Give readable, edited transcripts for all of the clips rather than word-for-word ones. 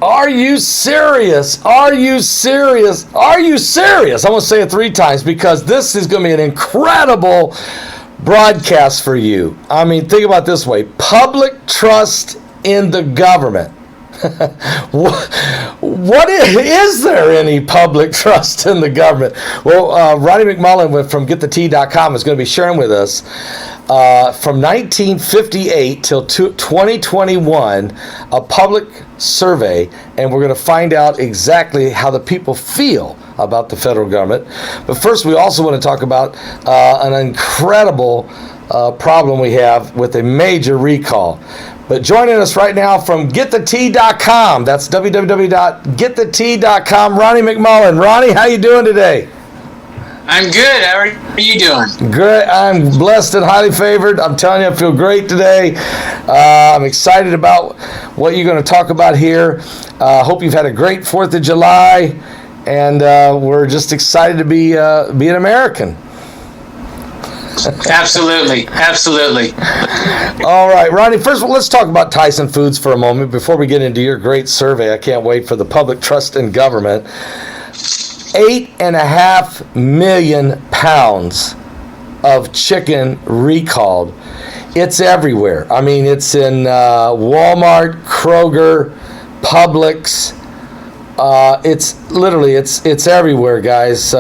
Are you serious? Are you serious? Are you serious? I'm going to say it 3 times because this is going to be an incredible broadcast for you. I mean, think about it this way. Public trust in the government. What is there any public trust in the government? Well, Ronnie McMullen from GetTheT.com is going to be sharing with us from 1958 till 2021 a public survey, and we're going to find out exactly how the people feel about the federal government. But first, we also want to talk about an incredible problem we have with a major recall. But joining us right now from GetTheT.com, that's www.GetTheT.com, Ronnie McMullen. Ronnie, how you doing today? I'm good. How are you doing? Great. I'm blessed and highly favored. I'm telling you, I feel great today. I'm excited about what you're going to talk about here. Hope you've had a great 4th of July, and we're just excited to be an American. Absolutely. All right, Ronnie, first of all, let's talk about Tyson Foods for a moment before we get into your great survey. I can't wait for the public trust in government. 8.5 million pounds of chicken recalled. It's everywhere. I mean, it's in Walmart, Kroger, Publix. It's everywhere, guys.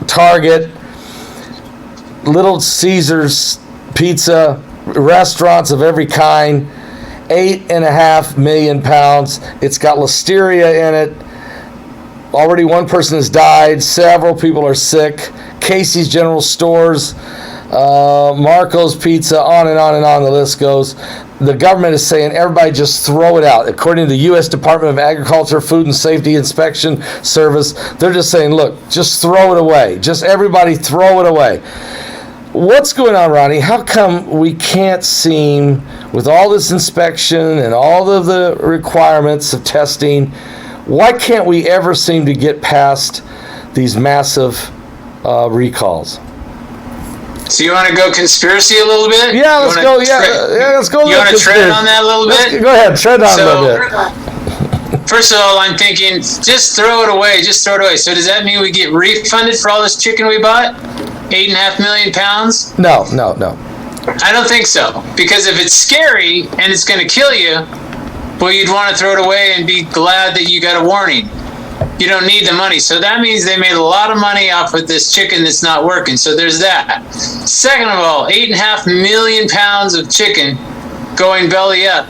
Target, Little Caesars Pizza, restaurants of every kind. 8.5 million pounds. It's got Listeria in it. Already one person has died. Several people are sick. Casey's General Stores, Marco's Pizza, on and on and on the list goes. The government is saying everybody just throw it out. According to the U.S. Department of Agriculture, Food and Safety Inspection Service, they're just saying, look, just throw it away. Just everybody throw it away. What's going on, Ronnie? How come we can't seem, with all this inspection and all of the requirements of testing, why can't we ever seem to get past these massive recalls? So you want to go conspiracy a little bit? Yeah, let's go. Let's go. You want to tread on that a little bit? Go ahead, tread on a little bit. First of all, I'm thinking, just throw it away. Just throw it away. So does that mean we get refunded for all this chicken we bought? 8.5 million pounds? No. I don't think so. Because if it's scary and it's going to kill you, well, you'd want to throw it away and be glad that you got a warning. You don't need the money. So that means they made a lot of money off of this chicken that's not working. So there's that. Second of all, 8.5 million pounds of chicken going belly up.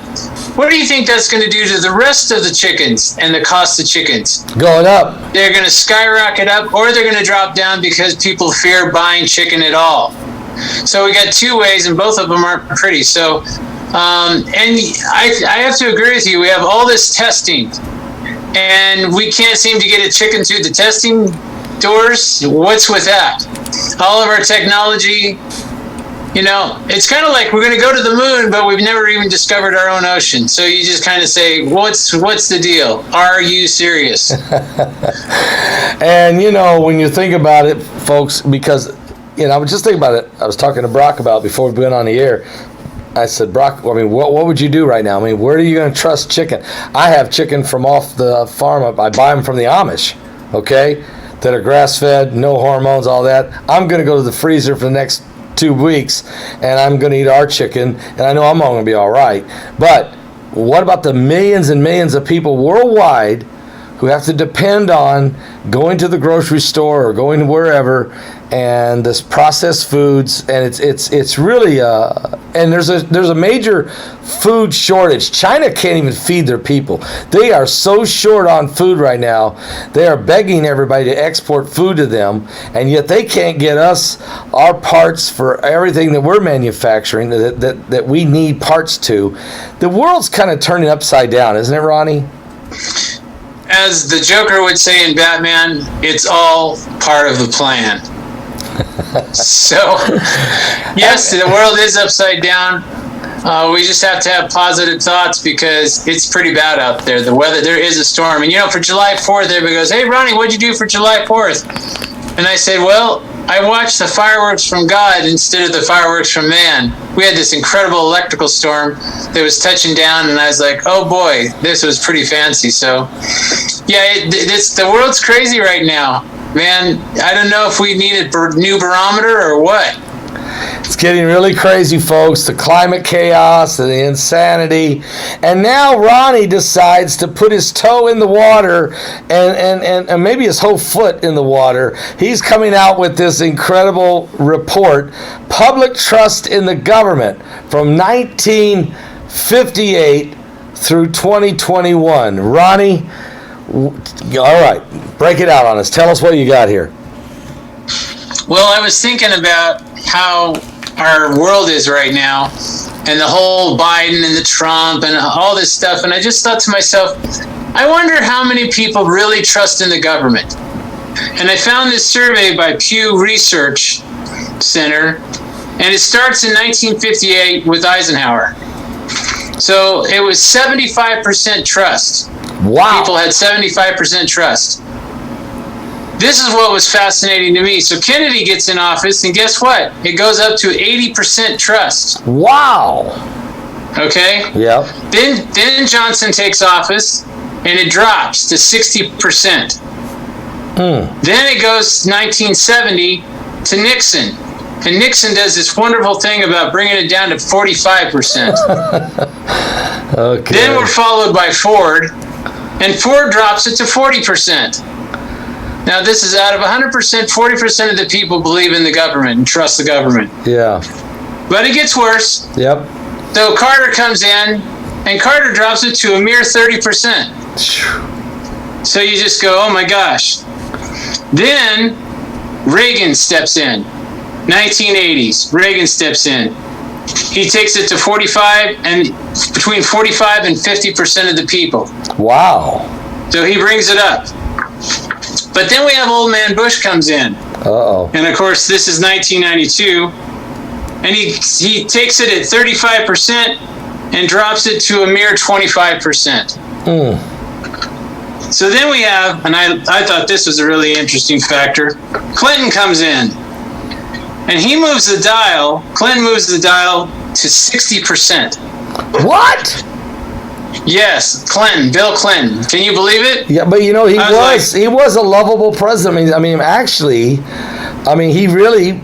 What do you think that's going to do to the rest of the chickens and the cost of chickens? Going up. They're going to skyrocket up, or they're going to drop down because people fear buying chicken at all. So we got 2 ways, and both of them aren't pretty. So, and I have to agree with you. We have all this testing, and we can't seem to get a chicken through the testing doors. What's with that? All of our technology, it's kind of like we're going to go to the moon, but we've never even discovered our own ocean. So you just kind of say, what's the deal? Are you serious? And, when you think about it, folks, because, I was just thinking about it. I was talking to Brock about it before we went on the air. I said, Brock, what would you do right now? Where are you going to trust chicken? I have chicken from off the farm. I buy them from the Amish, okay, that are grass-fed, no hormones, all that. I'm going to go to the freezer for the next 2 weeks, and I'm going to eat our chicken, and I know I'm all going to be all right. But what about the millions and millions of people worldwide who have to depend on going to the grocery store or going to wherever, and this processed foods, and it's really and there's a major food shortage. China can't even feed their people. They are so short on food right now. They are begging everybody to export food to them, and yet they can't get us our parts for everything that we're manufacturing that we need parts to. The world's kind of turning upside down, isn't it, Ronnie? As the Joker would say in Batman, it's all part of the plan. So, yes, the world is upside down. We just have to have positive thoughts because it's pretty bad out there. The weather, there is a storm. And, for July 4th, everybody goes, hey, Ronnie, what'd you do for July 4th? And I said, well, I watched the fireworks from God instead of the fireworks from man. We had this incredible electrical storm that was touching down, and I was like, oh boy, this was pretty fancy. So, yeah, the world's crazy right now, man. I don't know if we need a new barometer or what. It's getting really crazy, folks. The climate chaos and the insanity. And now Ronnie decides to put his toe in the water and maybe his whole foot in the water. He's coming out with this incredible report, Public Trust in the Government from 1958 through 2021. Ronnie, all right, break it out on us. Tell us what you got here. Well, I was thinking about how our world is right now and the whole Biden and the Trump and all this stuff. And I just thought to myself, I wonder how many people really trust in the government. And I found this survey by Pew Research Center, and it starts in 1958 with Eisenhower. So it was 75% trust. Wow. People had 75% trust. This is what was fascinating to me. So Kennedy gets in office, and guess what? It goes up to 80% trust. Wow. Okay? Yeah. Then Johnson takes office, and it drops to 60%. Then it goes 1970 to Nixon. And Nixon does this wonderful thing about bringing it down to 45%. Okay. Then we're followed by Ford, and Ford drops it to 40%. Now, this is out of 100%, 40% of the people believe in the government and trust the government. Yeah. But it gets worse. Yep. So Carter comes in, and Carter drops it to a mere 30%. So you just go, oh my gosh. Then Reagan steps in. 1980s, Reagan steps in. He takes it to 45, and between 45 and 50% of the people. Wow. So he brings it up. But then we have old man Bush comes in. Uh-oh. And of course, this is 1992. And he takes it at 35% and drops it to a mere 25%. So then we have, and I thought this was a really interesting factor, Clinton comes in. And he moves the dial, Clinton moves the dial to 60%. What? Yes, Clinton, Bill Clinton. Can you believe it? Yeah, but you know, he was a lovable president. I mean, he really,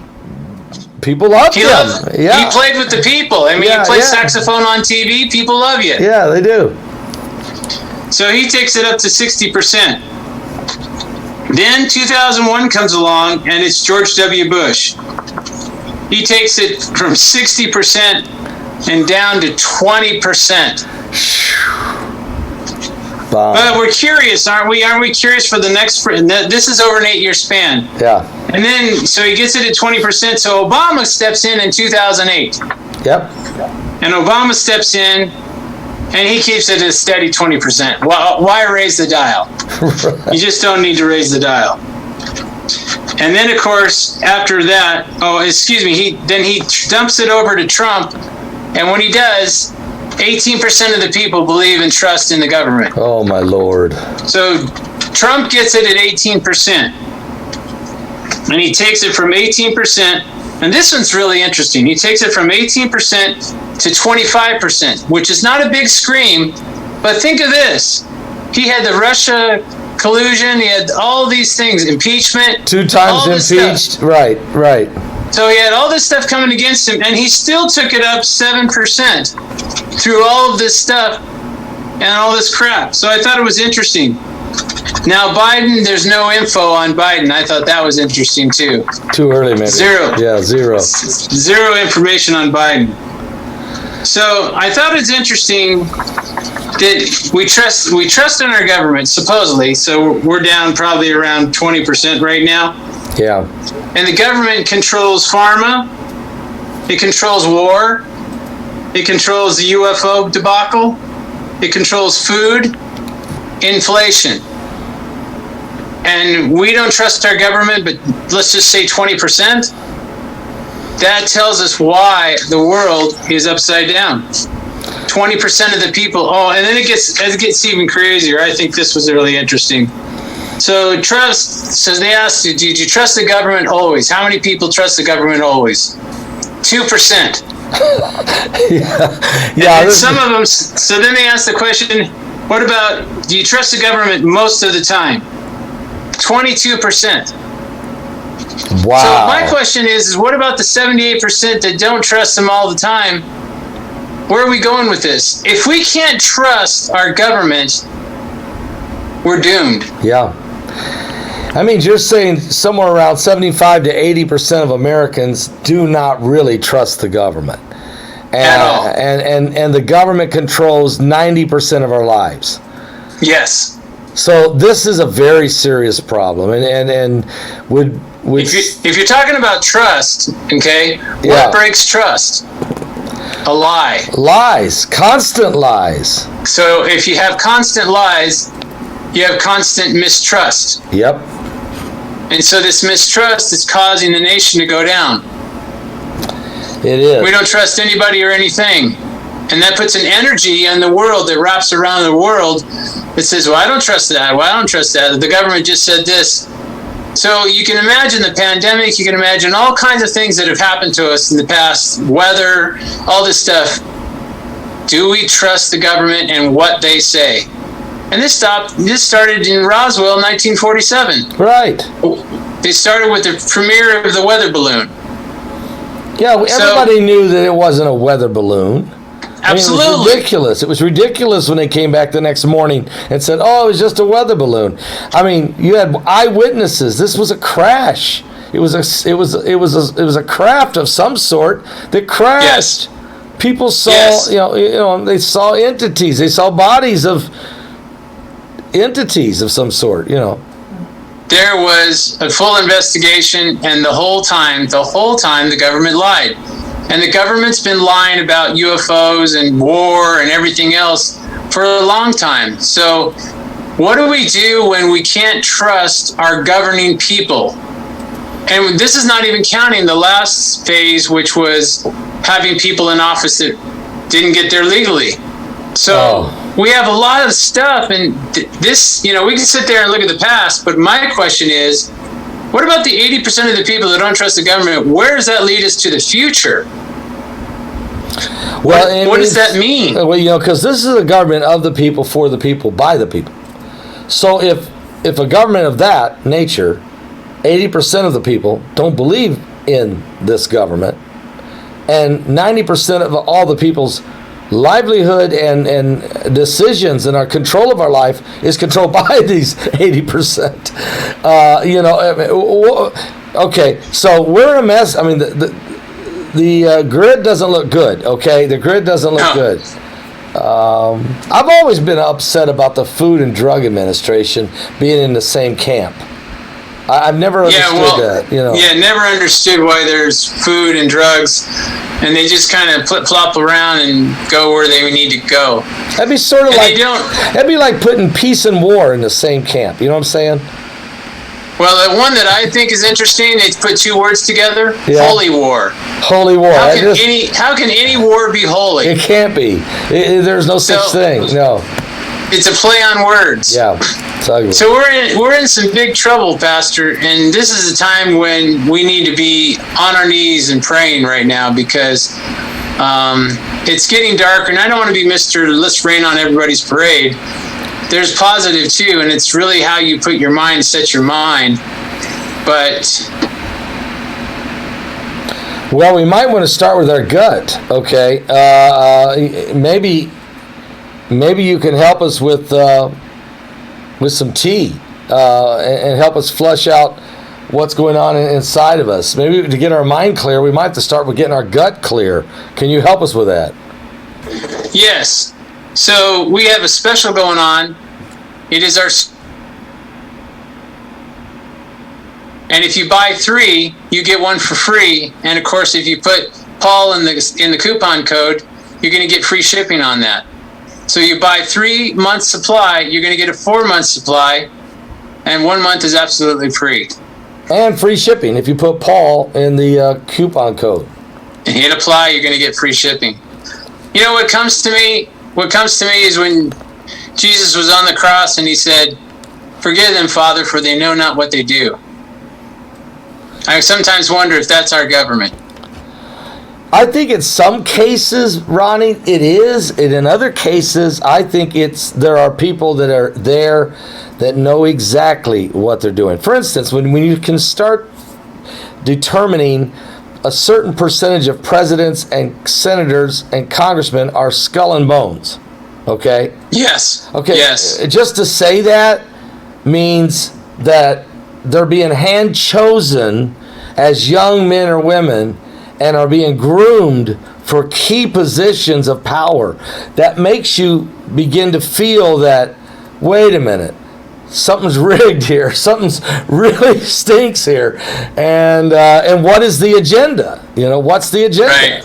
people loved him. Yeah. He played with the people. I mean, you play saxophone on TV, people love you. Yeah, they do. So he takes it up to 60%. Then 2001 comes along, and it's George W. Bush. He takes it from 60% and down to 20%. But we're curious, aren't we? Aren't we curious for the next? This is over an 8-year span. Yeah. And then, so he gets it at 20%. So Obama steps in 2008. Yep. And Obama steps in, and he keeps it at a steady 20%. Why raise the dial? Right. You just don't need to raise the dial. And then, of course, after that, he dumps it over to Trump. And when he does, 18% of the people believe and trust in the government. Oh, my Lord. So Trump gets it at 18%. And he takes it from 18%. And this one's really interesting. He takes it from 18% to 25%, which is not a big scream. But think of this. He had the Russia collusion. He had all these things, impeachment. 2 times impeached. Stuff. Right. So he had all this stuff coming against him, and he still took it up 7% through all of this stuff and all this crap. So I thought it was interesting. Now, Biden, there's no info on Biden. I thought that was interesting, too. Too early, maybe. Zero. Yeah, zero. Zero information on Biden. So I thought it's interesting that we trust in our government, supposedly. So we're down probably around 20% right now. Yeah. And the government controls pharma. It controls war. It controls the UFO debacle. It controls food, inflation. And we don't trust our government, but let's just say 20%. That tells us why the world is upside down. 20% of the people. Oh, and then it gets even crazier. I think this was really interesting. So trust, so they asked you, did you trust the government always? How many people trust the government always? 2%. Yeah. And some of them, so then they asked the question, what about, do you trust the government most of the time? 22%. Wow. So my question is what about the 78% that don't trust them all the time? Where are we going with this? If we can't trust our government, we're doomed. Yeah. I mean, you're saying somewhere around 75 to 80% of Americans do not really trust the government. At all. And the government controls 90% of our lives. Yes. So this is a very serious problem. And would if you're talking about trust, okay, what breaks trust? A lie. Lies. Constant lies. So if you have constant lies, you have constant mistrust. Yep. And so this mistrust is causing the nation to go down. It is. We don't trust anybody or anything. And that puts an energy in the world that wraps around the world that says, well, I don't trust that. Well, I don't trust that. The government just said this. So you can imagine the pandemic. You can imagine all kinds of things that have happened to us in the past, weather, all this stuff. Do we trust the government and what they say? And this started in Roswell in 1947. Right. They started with the premiere of the weather balloon. Yeah, everybody knew that it wasn't a weather balloon. Absolutely. I mean, it was ridiculous. It was ridiculous when they came back the next morning and said, oh, it was just a weather balloon. I mean, you had eyewitnesses. This was a crash. It was a craft of some sort that crashed. Yes. People saw, yes. They saw entities. They saw bodies of entities of some sort, There was a full investigation, and the whole time the government lied. And the government's been lying about UFOs and war and everything else for a long time. So what do we do when we can't trust our governing people? And this is not even counting the last phase, which was having people in office that didn't get there legally. So we have a lot of stuff, and this, we can sit there and look at the past, but my question is, what about the 80% of the people that don't trust the government? Where does that lead us to the future? Well, what does that mean? Well, because this is a government of the people, for the people, by the people. So if a government of that nature, 80% of the people don't believe in this government, and 90% of all the people's livelihood and decisions and our control of our life is controlled by these 80%. Okay, so we're in a mess. I mean, the grid doesn't look good. Okay, the grid doesn't look good. I've always been upset about the Food and Drug Administration being in the same camp. I've never understood that. Yeah, never understood why there's food and drugs, and they just kind of flip-flop around and go where they need to go. That'd be sort of that'd be like putting peace and war in the same camp. You know what I'm saying? Well, the one that I think is interesting, they put two words together: holy war. Holy war. How can any war be holy? It can't be. There's no such thing. No. It's a play on words. Yeah. So we're in some big trouble, Pastor, and this is a time when we need to be on our knees and praying right now, because it's getting darker, and I don't want to be Mr. Let's rain on everybody's parade. There's positive too, and it's really how you put your mind, set your mind. But well, we might want to start with our gut. Okay, maybe you can help us with some tea and help us flush out what's going on inside of us. Maybe to get our mind clear, we might have to start with getting our gut clear. Can you help us with that? Yes. So we have a special going on. It is and if you buy 3, you get 1 for free. And of course, if you put Paul in the coupon code, you're going to get free shipping on that. So you buy 3 months supply, you're going to get a 4-month supply, and 1 month is absolutely free. And free shipping if you put Paul in the coupon code. And hit apply, you're going to get free shipping. You know what comes to me? What comes to me is when Jesus was on the cross and he said, Forgive them, Father, for they know not what they do. I sometimes wonder if that's our government. I think in some cases, Ronnie, it is. And in other cases, I think there are people that are there that know exactly what they're doing. For instance, when you can start determining a certain percentage of presidents and senators and congressmen are skull and bones, okay? Yes. Okay. Yes. Just to say that means that they're being hand chosen as young men or women and are being groomed for key positions of power. That makes you begin to feel that, wait a minute, something's rigged here. Something's really stinks here. And what is the agenda? What's the agenda? Right.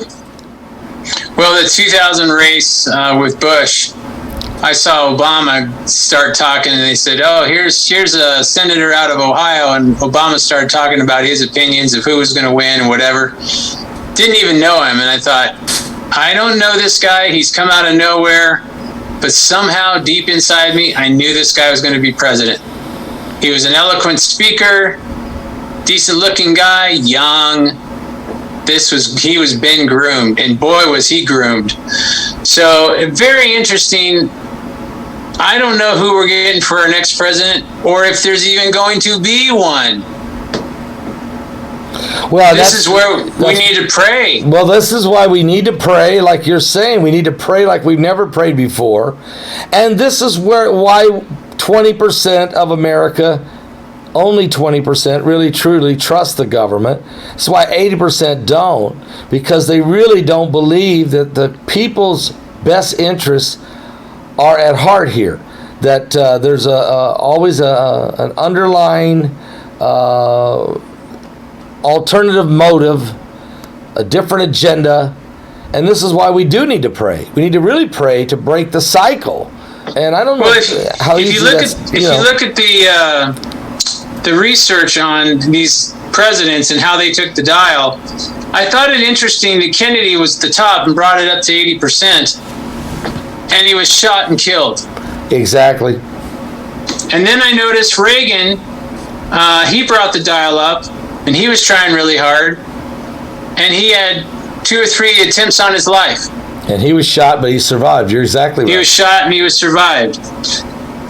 Well, the 2000 race with Bush, I saw Obama start talking, and they said, "Oh, here's a senator out of Ohio," and Obama started talking about his opinions of who was going to win and whatever. Didn't even know him, and I thought, I don't know this guy. He's come out of nowhere, but somehow deep inside me, I knew this guy was going to be president. He was an eloquent speaker, decent-looking guy, young. He was been groomed, and boy, was he groomed. So, very interesting. I don't know who we're getting for our next president, or if there's even going to be one. Well, this is where we need to pray. Well, this is why we need to pray, like you're saying. We need to pray like we've never prayed before. And this is why 20% of America, only 20% really truly trust the government. That's why 80% don't, because they really don't believe that the people's best interests are at heart here. That there's always an underlying alternative motive, a different agenda, and this is why we do need to pray. We need to really pray to break the cycle. And I don't know how easy that's. If you look at the research on these presidents and how they took the dial, I thought it interesting that Kennedy was the top and brought it up to 80%, and he was shot and killed. Exactly. And then I noticed Reagan, he brought the dial up, and he was trying really hard, and he had 2 or 3 attempts on his life. And he was shot, but he survived. You're exactly right. He was shot, and he was survived.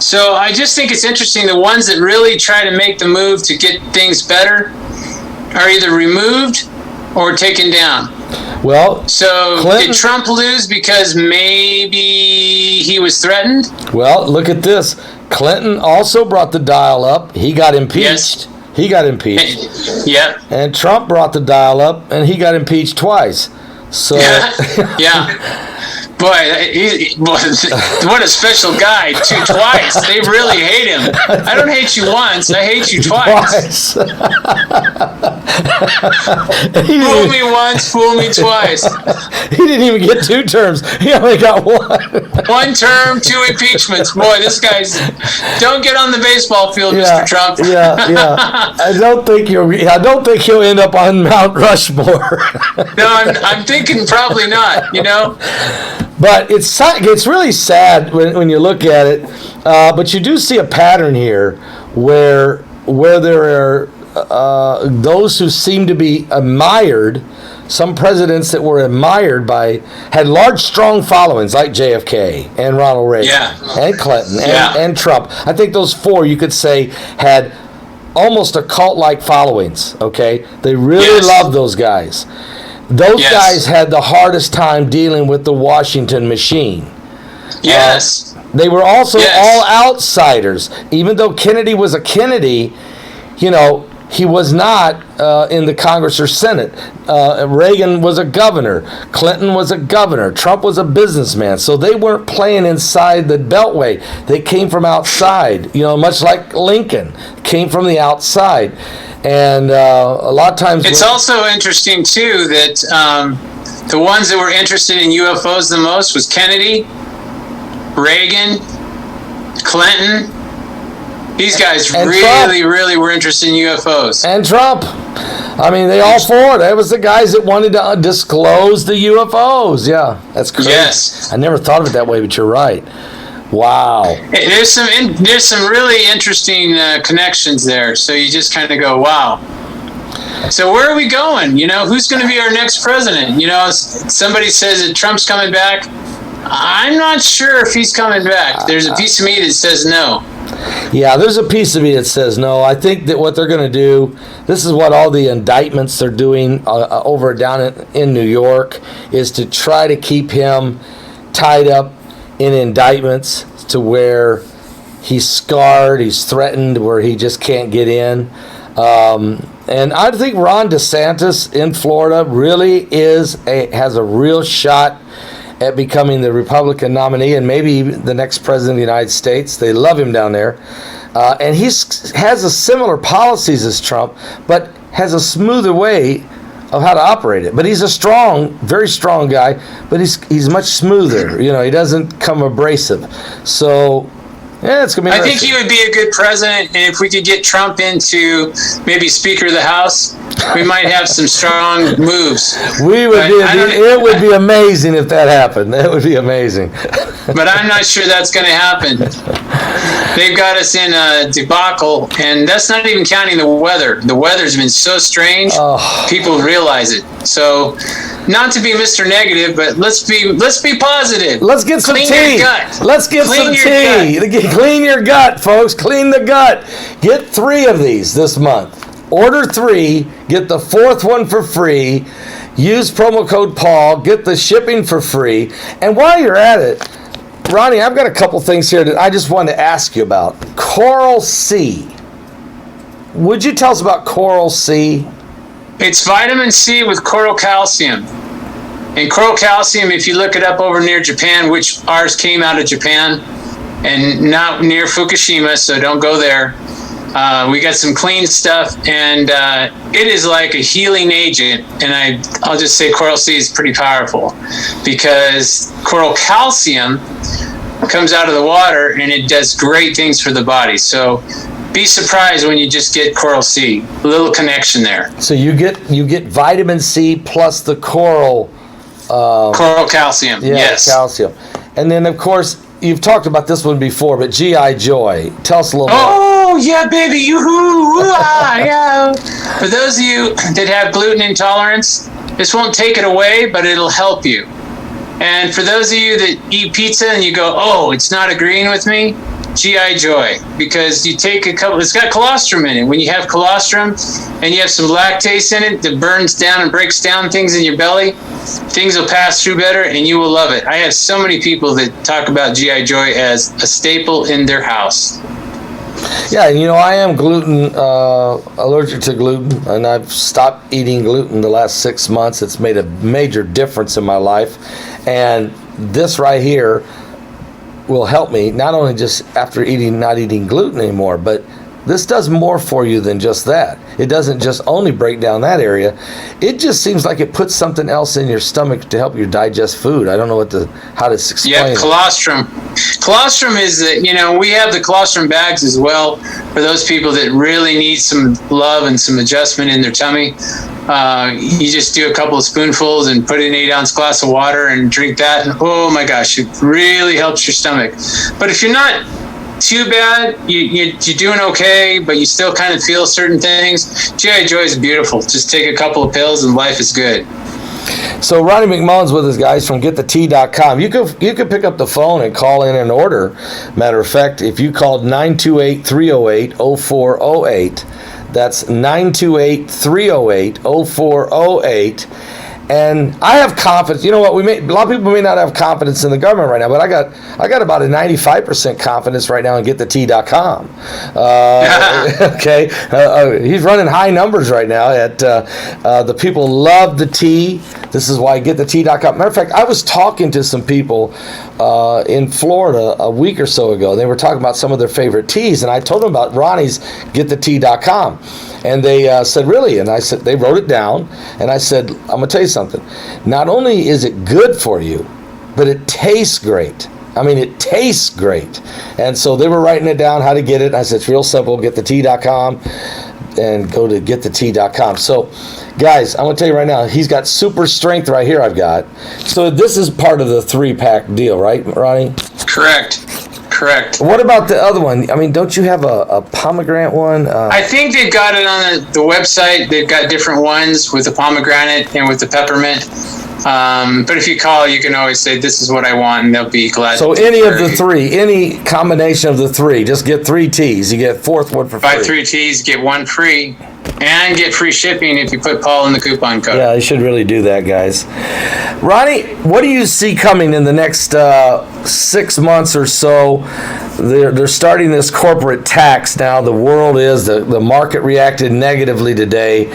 So I just think it's interesting. The ones that really try to make the move to get things better are either removed or taken down. Well, so Clinton, did Trump lose because maybe he was threatened? Well, look at this. Clinton also brought the dial up. He got impeached. Yes. He got impeached. Yep. And Trump brought the dial up, and he got impeached twice. So yeah. Boy, what a special guy. Twice. They really hate him. I don't hate you once. I hate you twice. Fool me once, fool me twice. He didn't even get 2 terms. He only got 1. 1 term, 2 impeachments. Boy, this guy's... Don't get on the baseball field, yeah, Mr. Trump. Yeah. I don't think he'll end up on Mount Rushmore. No, I'm thinking probably not, But it's really sad when you look at it. But you do see a pattern here where there are those who seem to be admired. Some presidents that were admired had large, strong followings like JFK and Ronald Reagan and Clinton and Trump. I think those 4 you could say had almost a cult-like followings. Okay, they really loved those guys. Those guys had the hardest time dealing with the Washington machine. Yes. They were also all outsiders. Even though Kennedy was a Kennedy, he was not in the Congress or Senate. Reagan was a governor. Clinton was a governor. Trump was a businessman. So they weren't playing inside the Beltway. They came from outside, much like Lincoln came from the outside. And a lot of times... It's also interesting, too, that the ones that were interested in UFOs the most was Kennedy, Reagan, Clinton. These guys really were interested in UFOs. And Trump. I mean, they all 4. That was the guys that wanted to disclose the UFOs. Yeah, that's crazy. Yes. I never thought of it that way, but you're right. Wow. There's some really interesting connections there. So you just kind of go, wow. So where are we going? Who's going to be our next president? Somebody says that Trump's coming back. I'm not sure if he's coming back. There's a piece of me that says no. Yeah, there's a piece of me that says no. I think that what they're going to do, this is what all the indictments they're doing over down in New York, is to try to keep him tied up in indictments to where he's scarred, he's threatened, where he just can't get in. And I think Ron DeSantis in Florida really has a real shot at becoming the Republican nominee and maybe the next president of the United States. They love him down there. And he has a similar policies as Trump, but has a smoother way of how to operate it. But he's a strong, very strong guy, but he's much smoother. He doesn't come abrasive. So, yeah, it's going to be I think he would be a good president, and if we could get Trump into maybe Speaker of the House, we might have some strong moves. It would be amazing if that happened. That would be amazing. But I'm not sure that's going to happen. They've got us in a debacle, and that's not even counting the weather. The weather's been so strange, people realize it. So, not to be Mr. Negative, but let's be positive. Let's get some Clean tea. Your gut. Let's get Clean some your tea. gut. Clean your gut, folks. Clean the gut. Get 3 of these this month. Order 3, get the 4th one for free. Use promo code Paul, get the shipping for free. And while you're at it, Ronnie, I've got a couple things here that I just wanted to ask you about. Coral C. Would you tell us about Coral C? It's vitamin C with coral calcium. And coral calcium, if you look it up over near Japan, which ours came out of Japan, and not near Fukushima, so don't go there. We got some clean stuff, and it is like a healing agent. And I'll just say Coral C is pretty powerful because coral calcium comes out of the water, and it does great things for the body. So be surprised when you just get Coral C. A little connection there. So you get vitamin C plus the coral calcium. Yeah, yes, calcium. And then of course you've talked about this one before, but GI Joy. Tell us a little Oh, yeah, baby. Yoo-hoo. Yeah. For those of you that have gluten intolerance, this won't take it away, but it'll help you. And for those of you that eat pizza and you go, oh, it's not agreeing with me, GI Joy, because you take it's got colostrum in it. When you have colostrum and you have some lactase in it that burns down and breaks down things in your belly, things will pass through better and you will love it. I have so many people that talk about GI Joy as a staple in their house. Yeah, I am gluten allergic to gluten, and I've stopped eating gluten the last 6 months. It's made a major difference in my life, and this right here will help me not only just after not eating gluten anymore, but this does more for you than just that. It doesn't just only break down that area. It just seems like it puts something else in your stomach to help you digest food. I don't know how to explain it. Yeah, colostrum. Colostrum is we have the colostrum bags as well for those people that really need some love and some adjustment in their tummy. You just do a couple of spoonfuls and put in an 8-ounce glass of water and drink that, and oh my gosh, it really helps your stomach. But if you're not too bad, you're doing okay, but you still kind of feel certain things, GI Joy is beautiful. Just take a couple of pills and life is good. So Ronnie McMullen's with us, guys, from GetTheTea.com. You could pick up the phone and call in an order. Matter of fact, if you called 928-308-0408, that's 928-308-0408. And I have confidence. You know what? A lot of people may not have confidence in the government right now, but I got about a 95% confidence right now in GetTheTea.com. Okay, he's running high numbers right now. The people love the tea. This is why GetTheTea.com. Matter of fact, I was talking to some people in Florida a week or so ago. They were talking about some of their favorite teas, and I told them about Ronnie's GetTheTea.com. And they said, really? And I said, they wrote it down. And I said, I'm going to tell you something. Not only is it good for you, but it tastes great. I mean, it tastes great. And so they were writing it down, how to get it. And I said, it's real simple. GetTheTea.com and go to GetTheTea.com. So, guys, I'm going to tell you right now, he's got super strength right here I've got. So this is part of the 3-pack deal, right, Ronnie? Correct. Correct. What about the other one? I mean, don't you have a pomegranate one? I think they've got it on the website. They've got different ones with the pomegranate and with the peppermint. But if you call, you can always say, this is what I want, and they'll be glad. So any of the three, any combination of the three, just get 3 teas. You get fourth one for free. Buy 3 teas, get 1 free, and get free shipping if you put Paul in the coupon code. Yeah, you should really do that, guys. Ronnie, what do you see coming in the next 6 months or so? They're starting this corporate tax now. The world is. The market reacted negatively today.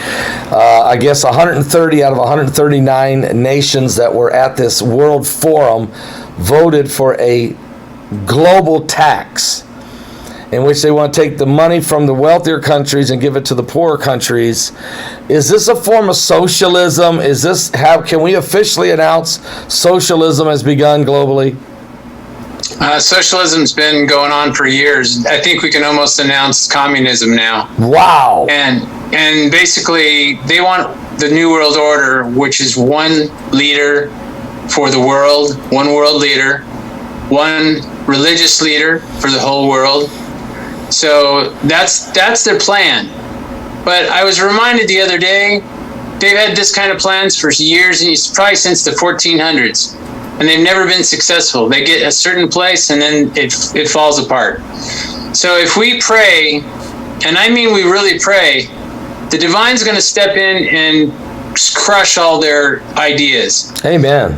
I guess 130 out of 139 nations that were at this World Forum voted for a global tax in which they want to take the money from the wealthier countries and give it to the poorer countries. Is this a form of socialism? Can we officially announce socialism has begun globally? Socialism's been going on for years. I think we can almost announce communism now. Wow. And basically, they want the New World Order, which is one leader for the world, one world leader, one religious leader for the whole world. So that's their plan. But I was reminded the other day, they've had this kind of plans for years, and probably since the 1400s. And they've never been successful. They get a certain place and then it falls apart. So if we pray, and I mean we really pray, the divine's going to step in and crush all their ideas. Amen.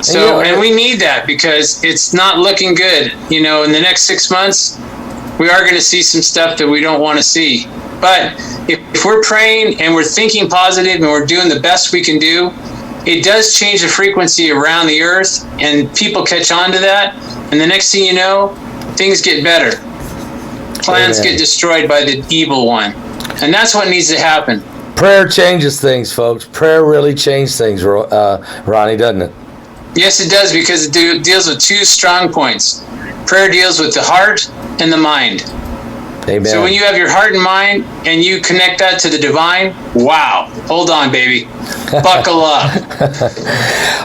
So, and we need that because it's not looking good. In the next 6 months, we are going to see some stuff that we don't want to see. But if we're praying and we're thinking positive and we're doing the best we can do, it does change the frequency around the earth, and people catch on to that. And the next thing you know, things get better. Plans get destroyed by the evil one. And that's what needs to happen. Prayer changes things, folks. Prayer really changes things, Ronnie, doesn't it? Yes, it does, because it deals with 2 strong points. Prayer deals with the heart and the mind. Amen. So when you have your heart and mind and you connect that to the divine, wow. Hold on, baby. Buckle up.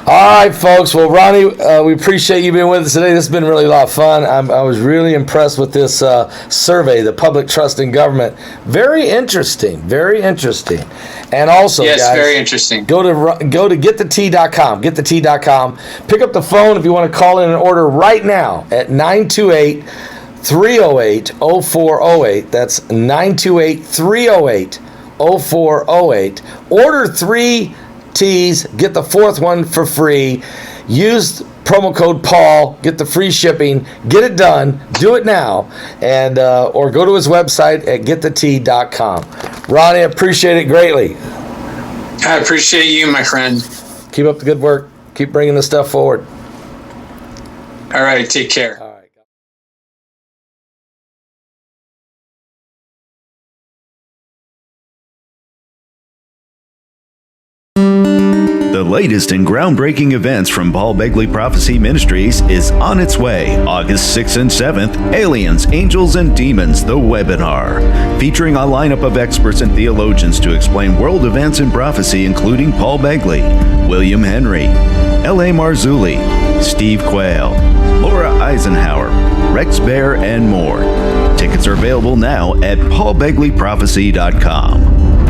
All right, folks. Well, Ronnie, we appreciate you being with us today. This has been really a lot of fun. I was really impressed with this survey, the public trust in government. Very interesting. Very interesting. And also, yes, guys, very interesting. Go to getthetea.com. Getthetea.com. Pick up the phone if you want to call in an order right now at 928-308-0408. That's 928-308-0408. Order 3 teas, get the 4th one for free. Use promo code Paul, get the free shipping. Get it done. Do it now. And or go to his website at getthetea.com. Ronnie, I appreciate it greatly. I appreciate you, my friend. Keep up the good work. Keep bringing the stuff forward. All right, take care. The latest in groundbreaking events from Paul Begley Prophecy Ministries is on its way. August 6th and 7th, Aliens, Angels, and Demons, the webinar. Featuring a lineup of experts and theologians to explain world events and prophecy, including Paul Begley, William Henry, L.A. Marzulli, Steve Quayle, Laura Eisenhower, Rex Bear, and more. Tickets are available now at paulbegleyprophecy.com.